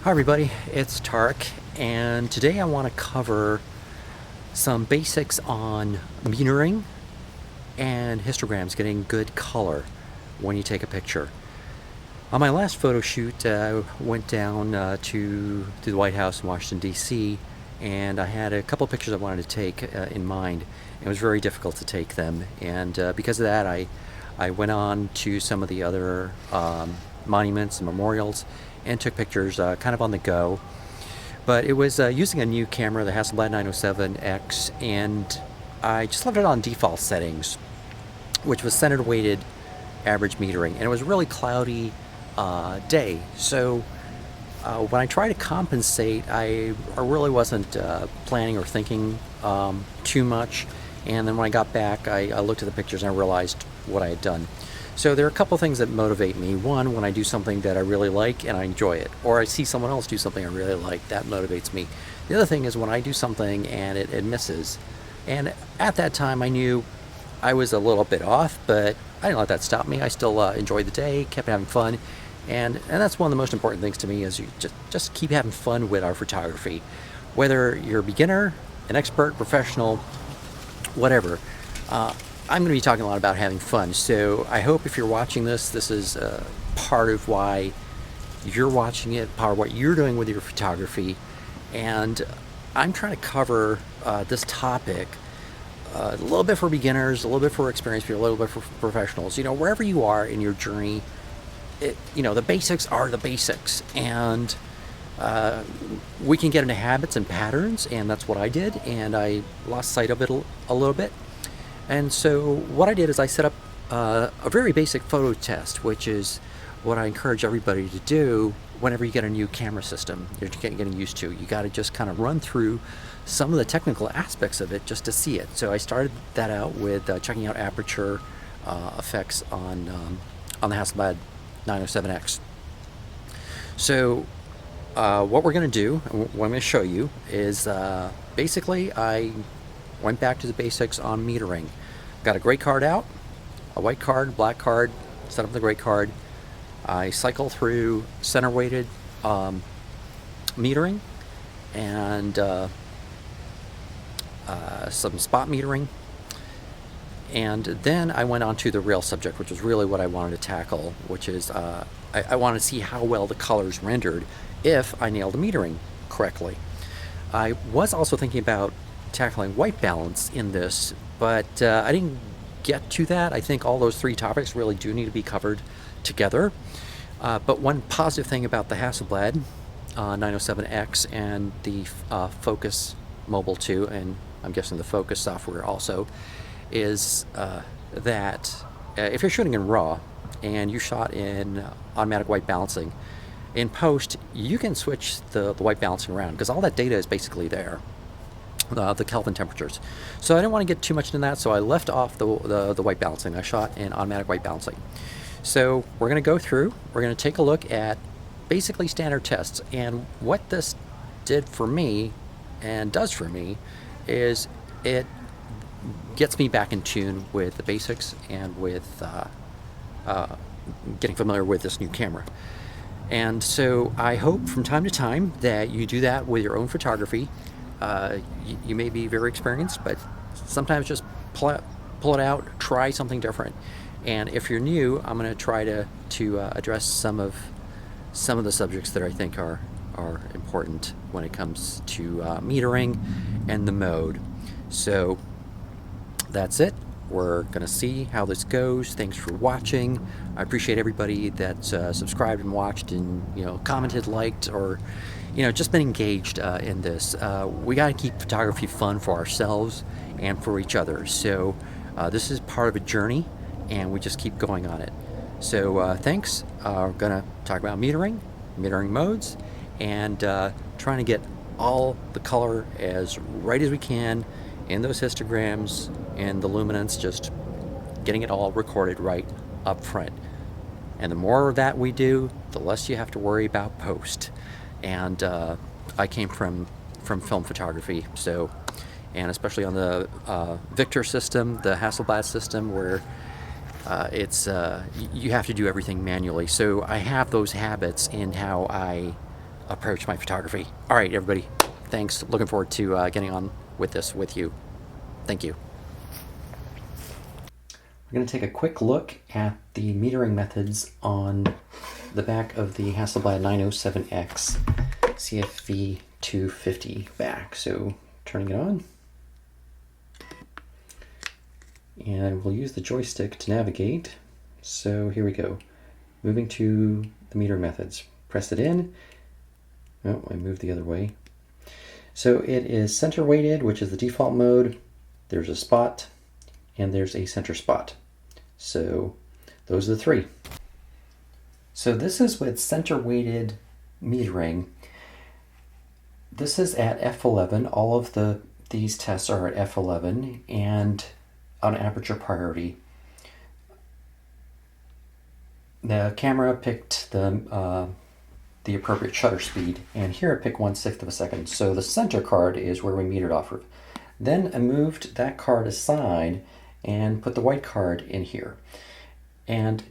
Hi everybody, it's Tarek, and today I want to cover some basics on metering and histograms, getting good color when you take a picture. On my last photo shoot, I went down to the White House in Washington, D.C., and I had a couple pictures I wanted to take in mind. It was very difficult to take them, and because of that, I went on to some of the other monuments and memorials and took pictures kind of on the go. But it was using a new camera, the Hasselblad 907X, and I just left it on default settings, which was center weighted average metering, and it was a really cloudy day. So when I tried to compensate, I really wasn't planning or thinking too much. And then when I got back, I looked at the pictures and I realized what I had done. So there are a couple things that motivate me. One, when I do something that I really like and I enjoy it, or I see someone else do something I really like, that motivates me. The other thing is when I do something and it misses. And at that time I knew I was a little bit off, but I didn't let that stop me. I still enjoyed the day, kept having fun. And that's one of the most important things to me, is you just keep having fun with our photography. Whether you're a beginner, an expert, professional, whatever. I'm going to be talking a lot about having fun, so I hope if you're watching this, this is part of why you're watching it, part of what you're doing with your photography. And I'm trying to cover this topic a little bit for beginners, a little bit for experienced people, a little bit for professionals. You know, wherever you are in your journey, the basics are the basics, and we can get into habits and patterns, and that's what I did, and I lost sight of it a little bit. And so what I did is I set up a very basic photo test, which is what I encourage everybody to do whenever you get a new camera system you're getting used to. You got to just kind of run through some of the technical aspects of it just to see it. So I started that out with checking out aperture effects on the Hasselblad 907X. So what we're going to do, and what I'm going to show you, is basically I went back to the basics on metering. Got a gray card out, a white card, black card, set up the gray card. I cycle through center weighted metering and some spot metering. And then I went on to the real subject, which was really what I wanted to tackle, which is I wanted to see how well the colors rendered if I nailed the metering correctly. I was also thinking about tackling white balance in this, but I didn't get to that. I think all those three topics really do need to be covered together. But one positive thing about the Hasselblad 907X and the Focus Mobile 2, and I'm guessing the Focus software also, is that if you're shooting in RAW and you shot in automatic white balancing, in post you can switch the white balancing around, because all that data is basically there. The Kelvin temperatures. So I didn't want to get too much into that, so I left off the white balancing. I shot in automatic white balancing. So we're going to go through, we're going to take a look at basically standard tests, and what this did for me and does for me is it gets me back in tune with the basics and with getting familiar with this new camera. And so I hope from time to time that you do that with your own photography. You may be very experienced, but sometimes just pull it out, try something different. And if you're new, I'm going to try to address some of the subjects that I think are important when it comes to metering and the mode. So that's it. We're going to see how this goes. Thanks for watching. I appreciate everybody that subscribed and watched and commented, liked, or just been engaged in this. We got to keep photography fun for ourselves and for each other. So this is part of a journey, and we just keep going on it. So thanks. We're going to talk about metering modes, and trying to get all the color as right as we can in those histograms and the luminance, just getting it all recorded right up front. And the more of that we do, the less you have to worry about post. And I came from film photography, so, and especially on the Victor system, the Hasselblad system, where you have to do everything manually. So I have those habits in how I approach my photography. All right, everybody. Thanks. Looking forward to getting on with this with you. Thank you. We're going to take a quick look at the metering methods on the back of the Hasselblad 907X CFV II back. So turning it on. And we'll use the joystick to navigate. So here we go. Moving to the metering methods. Press it in. Oh, I moved the other way. So it is center weighted, which is the default mode. There's a spot, and there's a center spot. So those are the three. So this is with center weighted metering. This is at f11. All of these tests are at f11 and on aperture priority. The camera picked the appropriate shutter speed, and here I pick 1/6 of a second. So the center card is where we metered off of. Then I moved that card aside and put the white card in here. And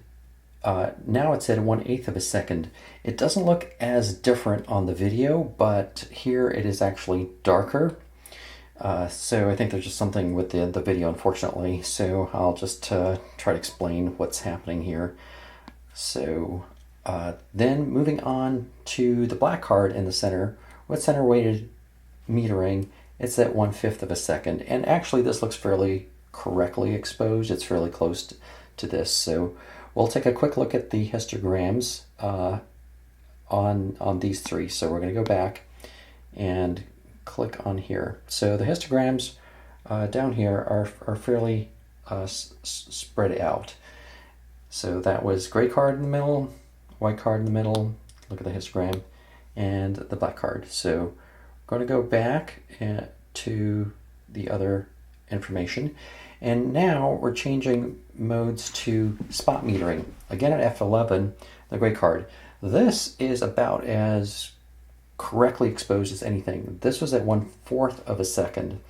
now it's at 1/8 of a second. It doesn't look as different on the video, but here it is actually darker. So I think there's just something with the video, unfortunately. So I'll just try to explain what's happening here. So then moving on to the black card in the center, with center weighted metering, it's at 1/5 of a second. And actually this looks fairly correctly exposed. It's fairly close to this. So we'll take a quick look at the histograms on these three. So we're going to go back and click on here. So the histograms down here are fairly spread out. So that was gray card in the middle, white card in the middle, look at the histogram, and the black card. So we're going to go back to the other information. And now we're changing modes to spot metering. Again at f11, the gray card. This is about as correctly exposed as anything. This was at 1/4 of a second.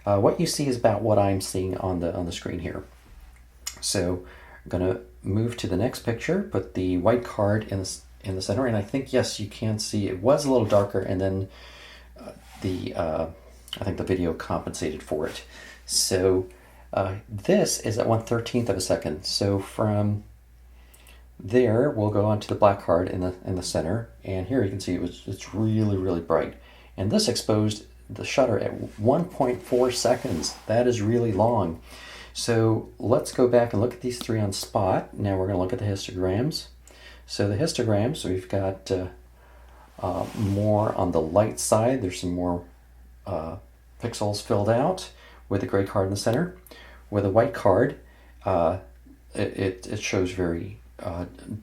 What you see is about what I'm seeing on the screen here. So I'm going to move to the next picture, put the white card in the center, and I think, yes, you can see it was a little darker, and then I think the video compensated for it. So this is at 1/13 of a second. So from there, we'll go on to the black card in the center, and here you can see it's really, really bright. And this exposed the shutter at 1.4 seconds. That is really long. So let's go back and look at these three on spot. Now we're going to look at the histograms. So the histograms, we've got more on the light side. There's some more pixels filled out with the gray card in the center. With a white card, it shows very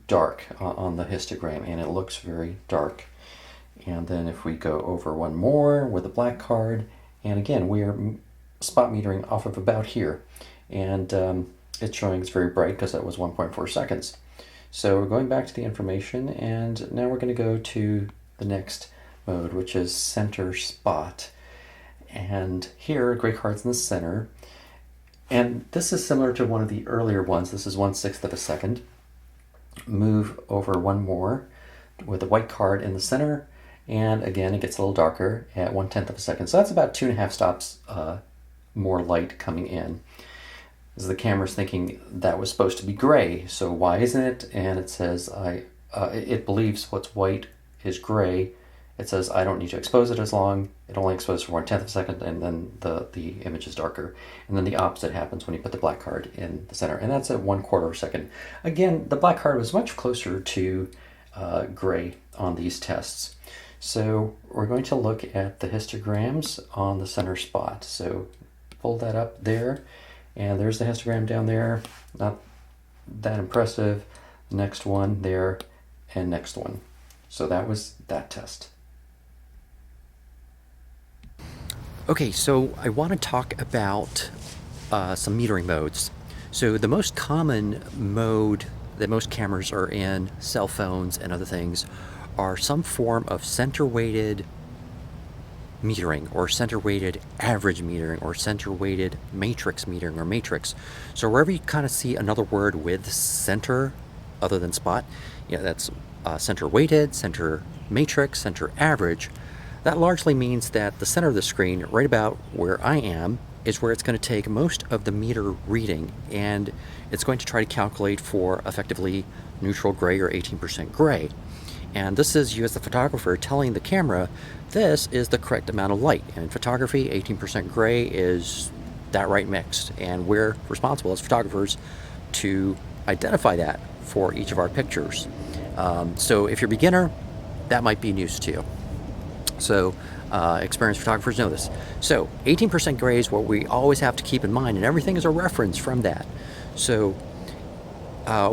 dark on the histogram, and it looks very dark. And then if we go over one more with the black card, and again, we are spot metering off of about here. And it's showing it's very bright because that was 1.4 seconds. So we're going back to the information, and now we're going to go to the next mode, which is center spot. And here, gray card's in the center. And this is similar to one of the earlier ones. This is 1/6 of a second. Move over one more with the white card in the center. And again, it gets a little darker at 1/10 of a second. So that's about 2.5 stops more light coming in. As the camera's thinking that was supposed to be gray, so why isn't it? And it says it believes what's white is gray. It says I don't need to expose it as long. It only exposes for 1/10 of a second, and then the image is darker. And then the opposite happens when you put the black card in the center, and that's at 1/4 of a second. Again, the black card was much closer to gray on these tests. So we're going to look at the histograms on the center spot. So pull that up there. And there's the histogram down there, not that impressive. Next one there, and next one. So that was that test. Okay, so I want to talk about some metering modes. So the most common mode that most cameras are in, cell phones and other things, are some form of center-weighted metering, or center-weighted average metering, or center-weighted matrix metering, or matrix. So wherever you kind of see another word with center other than spot, yeah, that's center weighted, center matrix, center average, that largely means that the center of the screen, right about where I am, is where it's going to take most of the meter reading, and it's going to try to calculate for effectively neutral gray or 18% gray. And this is you as the photographer telling the camera this is the correct amount of light. And in photography, 18% gray is that right mix, and we're responsible as photographers to identify that for each of our pictures. So if you're a beginner, that might be news to you. So experienced photographers know this. So 18% gray is what we always have to keep in mind, and everything is a reference from that. So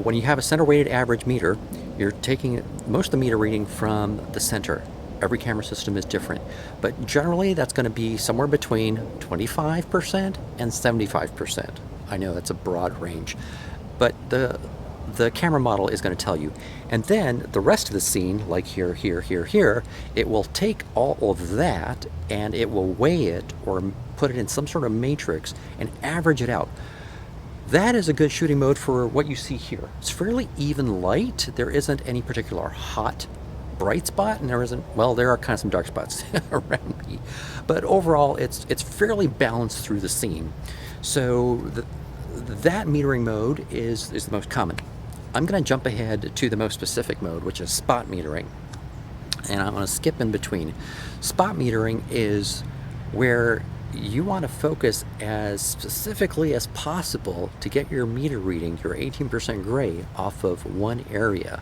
when you have a center weighted average meter, you're taking most of the meter reading from the center. Every camera system is different, but generally that's going to be somewhere between 25% and 75%. I know that's a broad range, but the camera model is going to tell you. And then the rest of the scene, like here, here, here, here, it will take all of that and it will weigh it or put it in some sort of matrix and average it out. That is a good shooting mode for what you see here. It's fairly even light. There isn't any particular hot, bright spot, and there are kind of some dark spots around me. But overall, it's fairly balanced through the scene. So that metering mode is the most common. I'm going to jump ahead to the most specific mode, which is spot metering. And I'm going to skip in between. Spot metering is where you want to focus as specifically as possible to get your meter reading, your 18% gray, off of one area.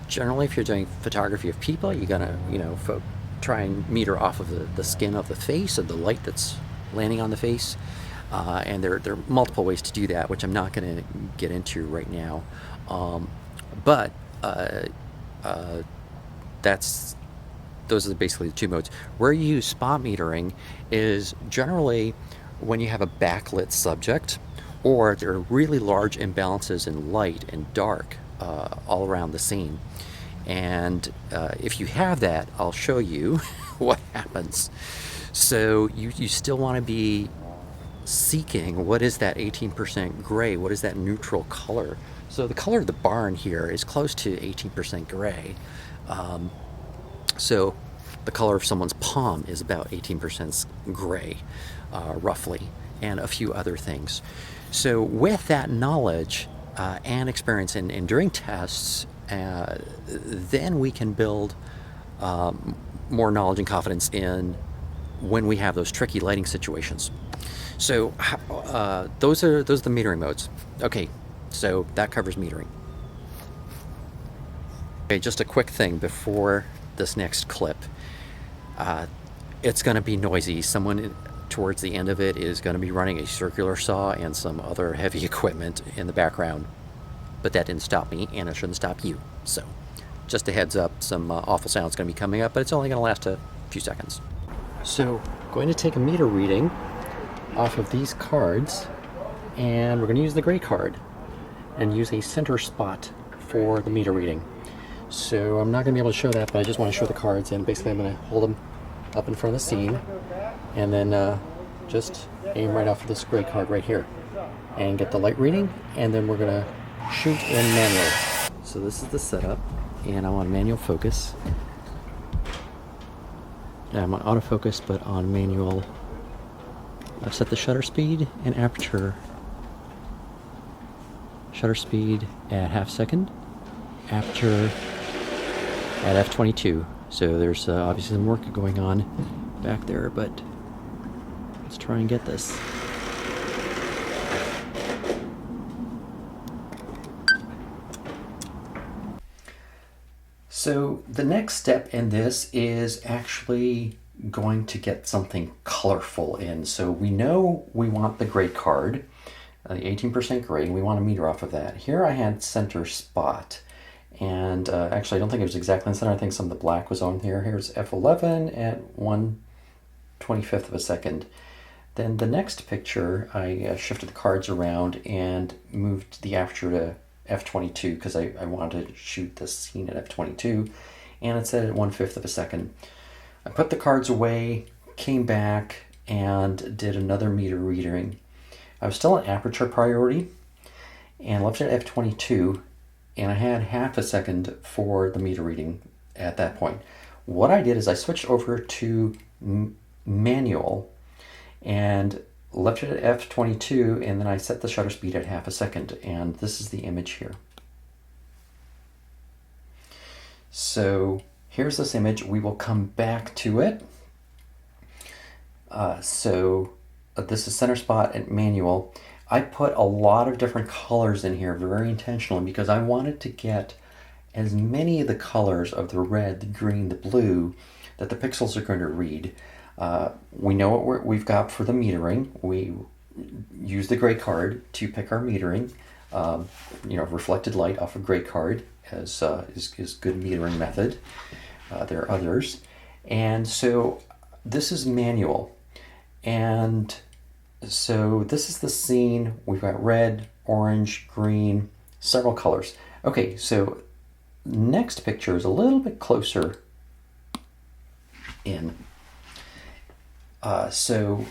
Generally, if you're doing photography of people, you're going to, try and meter off of the skin of the face, of the light that's landing on the face. And there are multiple ways to do that, which I'm not going to get into right now. Those are basically the two modes. Where you use spot metering is generally when you have a backlit subject, or there are really large imbalances in light and dark all around the scene. And if you have that, I'll show you what happens. So you still want to be seeking what is that 18% gray, what is that neutral color. So the color of the barn here is close to 18% gray. So the color of someone's palm is about 18% gray, roughly, and a few other things. So with that knowledge and experience in doing tests, then we can build more knowledge and confidence in when we have those tricky lighting situations. So those are the metering modes. Okay, so that covers metering. Okay, just a quick thing before this next clip. It's going to be noisy. Someone towards the end of it is going to be running a circular saw and some other heavy equipment in the background. But that didn't stop me, and it shouldn't stop you. So just a heads up, some awful sounds going to be coming up, but it's only going to last a few seconds. So going to take a meter reading off of these cards, and we're going to use the gray card and use a center spot for the meter reading. So I'm not going to be able to show that, but I just want to show the cards, and basically I'm going to hold them up in front of the scene and then just aim right off of this gray card right here and get the light reading, and then we're going to shoot in manual. So this is the setup, and I'm on manual focus. I'm on autofocus, but on manual. I've set the shutter speed and aperture. Shutter speed at half second, aperture at f/22. So there's obviously some work going on back there, but let's try and get this. So the next step in this is actually going to get something colorful in. So we know we want the gray card, the 18% gray, and we want to meter off of that. Here I had center spot, and actually I don't think it was exactly in center. I think some of the black was on here. Here's f11 at 1/25 of a second. Then the next picture, I shifted the cards around and moved the aperture to f/22 because I wanted to shoot this scene at f/22, and it's at 1/5 of a second. I put the cards away, came back, and did another meter reading. I was still on aperture priority and left it at f/22, and I had half a second for the meter reading at that point. What I did is I switched over to manual and left it at f22, and then I set the shutter speed at half a second, and this is the image here. So here's this image. We will come back to it. This is center spot at manual. I put a lot of different colors in here very intentionally because I wanted to get as many of the colors of the red, the green, the blue that the pixels are going to read. We know what we've got for the metering. We use the gray card to pick our metering. Reflected light off a gray card is good metering method. There are others. And so this is manual. And so this is the scene. We've got red, orange, green, several colors. Okay, so next picture is a little bit closer in. So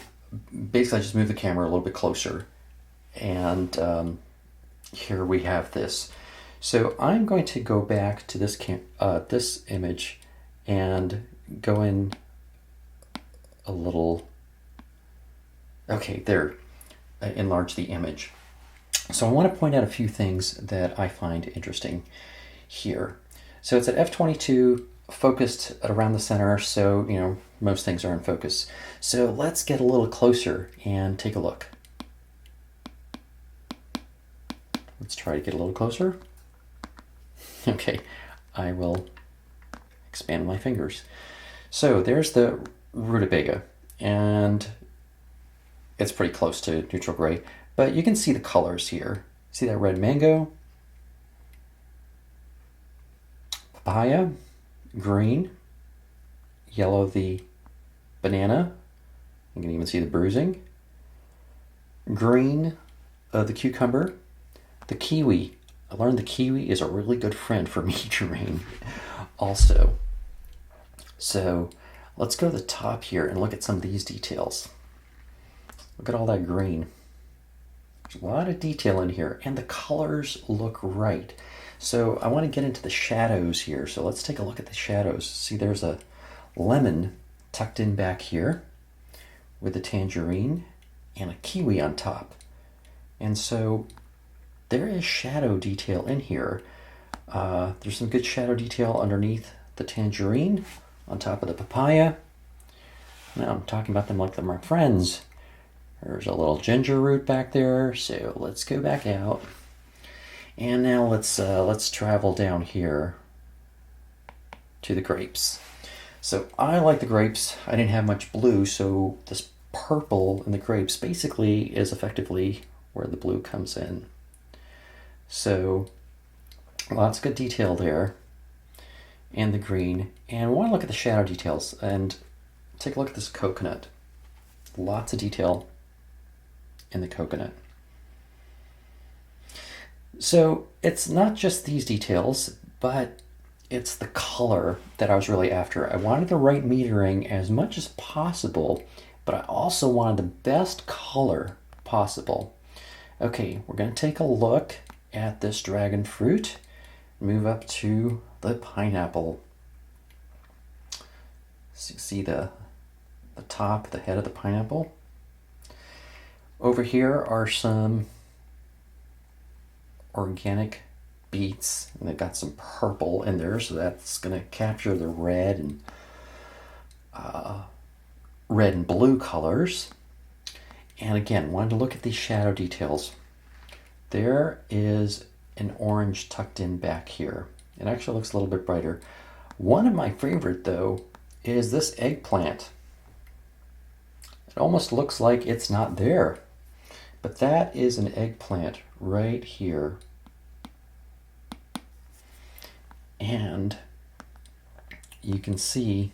basically I just move the camera a little bit closer, and here we have this. So I'm going to go back to this image and go in a little. Okay, there, enlarge the image. So I want to point out a few things that I find interesting here. So it's at f22, focused at around the center, so most things are in focus. So let's get a little closer and take a look. Let's try to get a little closer. Okay, I will expand my fingers. So there's the rutabaga, and it's pretty close to neutral gray, but you can see the colors here. See that red mango, papaya, green, yellow the banana. You can even see the bruising. Green the cucumber, the kiwi. I learned the kiwi is a really good friend for metering also. So let's go to the top here and look at some of these details. Look at all that green. There's a lot of detail in here, and the colors look right. So I want to get into the shadows here. So let's take a look at the shadows. See, there's a lemon tucked in back here with a tangerine and a kiwi on top. And so there is shadow detail in here. There's some good shadow detail underneath the tangerine, on top of the papaya. Now I'm talking about them like they're my friends. There's a little ginger root back there, so let's go back out. And now let's travel down here to the grapes. So I like the grapes. I didn't have much blue, so this purple in the grapes basically is effectively where the blue comes in. So lots of good detail there. And the green. And I want to look at the shadow details and take a look at this coconut. Lots of detail in the coconut. So it's not just these details, but it's the color that I was really after. I wanted the right metering as much as possible, but I also wanted the best color possible. Okay, we're going to take a look at this dragon fruit. Move up to the pineapple. See the top, the head of the pineapple. Over here are some organic beets, and they've got some purple in there, so that's going to capture the red and blue colors. And again, wanted to look at these shadow details. There is an orange tucked in back here. It actually looks a little bit brighter. One of my favorite, though, is this eggplant. It almost looks like it's not there, but that is an eggplant right here. And you can see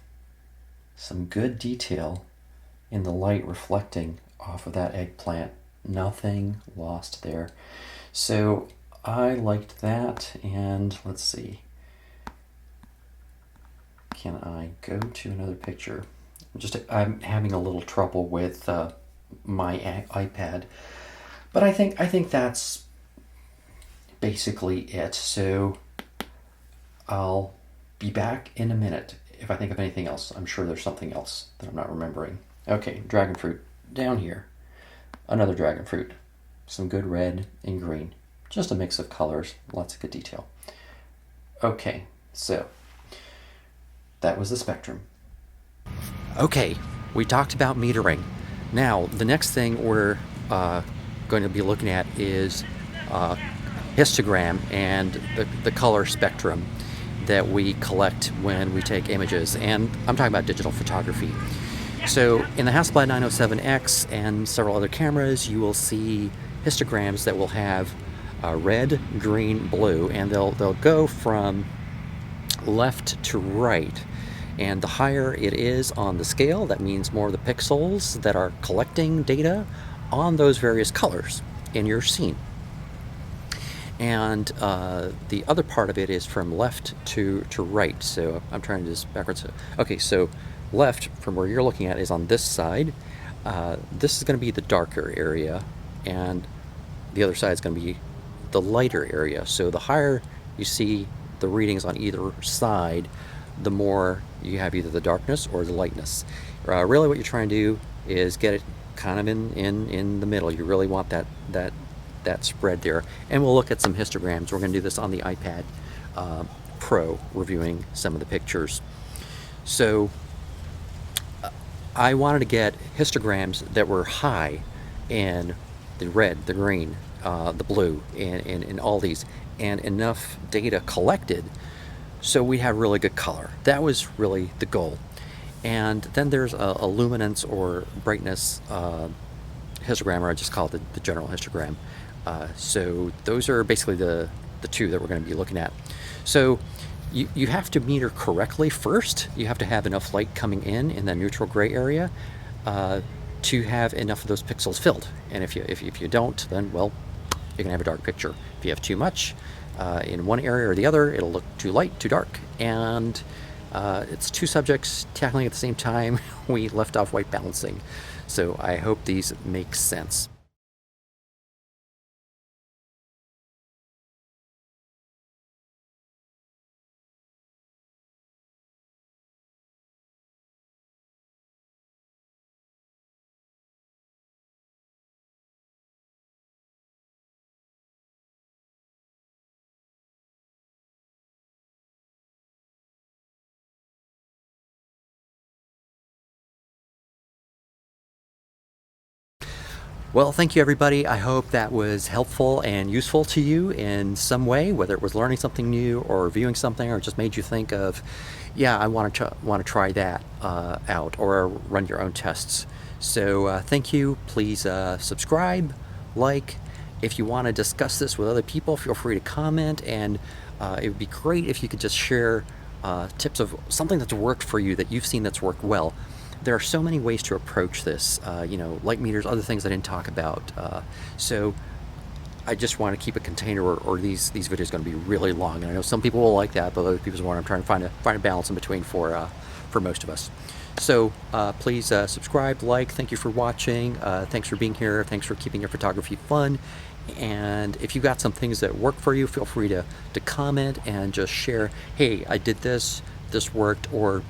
some good detail in the light reflecting off of that eggplant. Nothing lost there. So I liked that, and let's see. Can I go to another picture? I'm having a little trouble with my iPad, but I think that's basically it. So I'll be back in a minute. If I think of anything else, I'm sure there's something else that I'm not remembering. Okay, dragon fruit down here. Another dragon fruit. Some good red and green. Just a mix of colors, lots of good detail. Okay, so that was the spectrum. Okay, we talked about metering. Now, the next thing we're going to be looking at is histogram and the color spectrum that we collect when we take images. And I'm talking about digital photography. So in the Hasselblad 907X and several other cameras, you will see histograms that will have red, green, blue, and they'll go from left to right. And the higher it is on the scale, that means more of the pixels that are collecting data on those various colors in your scene. And the other part of it is from left to right. So I'm trying to do this backwards. Okay, so left from where you're looking at is on this side. This is going to be the darker area, and the other side is going to be the lighter area. So the higher you see the readings on either side, the more you have either the darkness or the lightness. Really what you're trying to do is get it kind of in the middle. You really want that spread there. And we'll look at some histograms. We're going to do this on the iPad Pro, reviewing some of the pictures. So I wanted to get histograms that were high in the red, the green, the blue, and all these, and enough data collected so we have really good color. That was really the goal. And then there's a luminance or brightness histogram, or I just call it the general histogram. So those are basically the two that we're going to be looking at. So you have to meter correctly first. You have to have enough light coming in the neutral gray area to have enough of those pixels filled. And if you don't, then, well, you're going to have a dark picture. If you have too much in one area or the other, it'll look too light, too dark. And it's two subjects tackling at the same time. We left off white balancing. So I hope these make sense. Well, thank you, everybody. I hope that was helpful and useful to you in some way, whether it was learning something new or viewing something, or just made you think of, yeah, I want to try that out, or run your own tests. So thank you. Please subscribe, like. If you want to discuss this with other people, feel free to comment, and it would be great if you could just share tips of something that's worked for you that you've seen that's worked well. There are so many ways to approach this, light meters, other things I didn't talk about. So I just want to keep it contained, or these videos are going to be really long. And I know some people will like that, but other people want. I'm trying to find a balance in between for most of us. So please subscribe, like. Thank you for watching. Thanks for being here. Thanks for keeping your photography fun. And if you've got some things that work for you, feel free to comment and just share. Hey, I did this. This worked. Or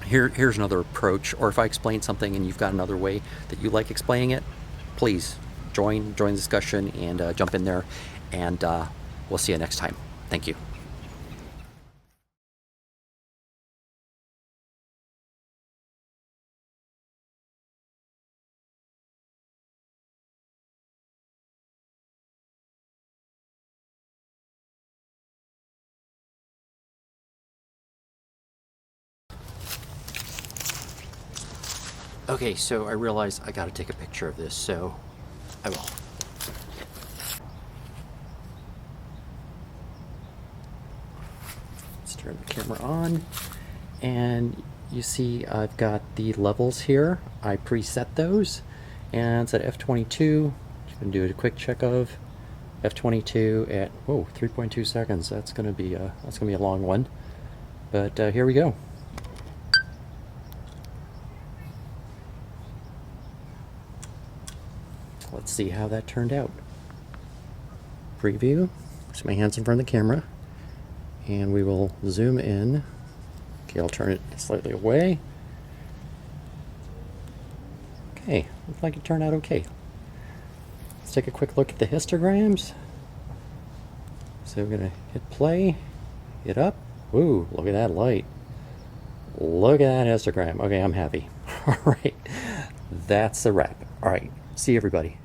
here's another approach. Or if I explain something and you've got another way that you like explaining it, please join the discussion and jump in there. And we'll see you next time. Thank you. Okay, so I realize I gotta take a picture of this, so I will. Let's turn the camera on, and you see I've got the levels here. I preset those, and it's at f22. You can do a quick check of f22 at 3.2 seconds. That's gonna be a long one, but here we go. Let's see how that turned out. Preview. So my hand's in front of the camera, and we will zoom in. Okay, I'll turn it slightly away. Okay, looks like it turned out okay. Let's take a quick look at the histograms. So we're gonna hit play, hit up. Ooh, look at that light. Look at that histogram. Okay, I'm happy. All right, that's a wrap. All right, see you everybody.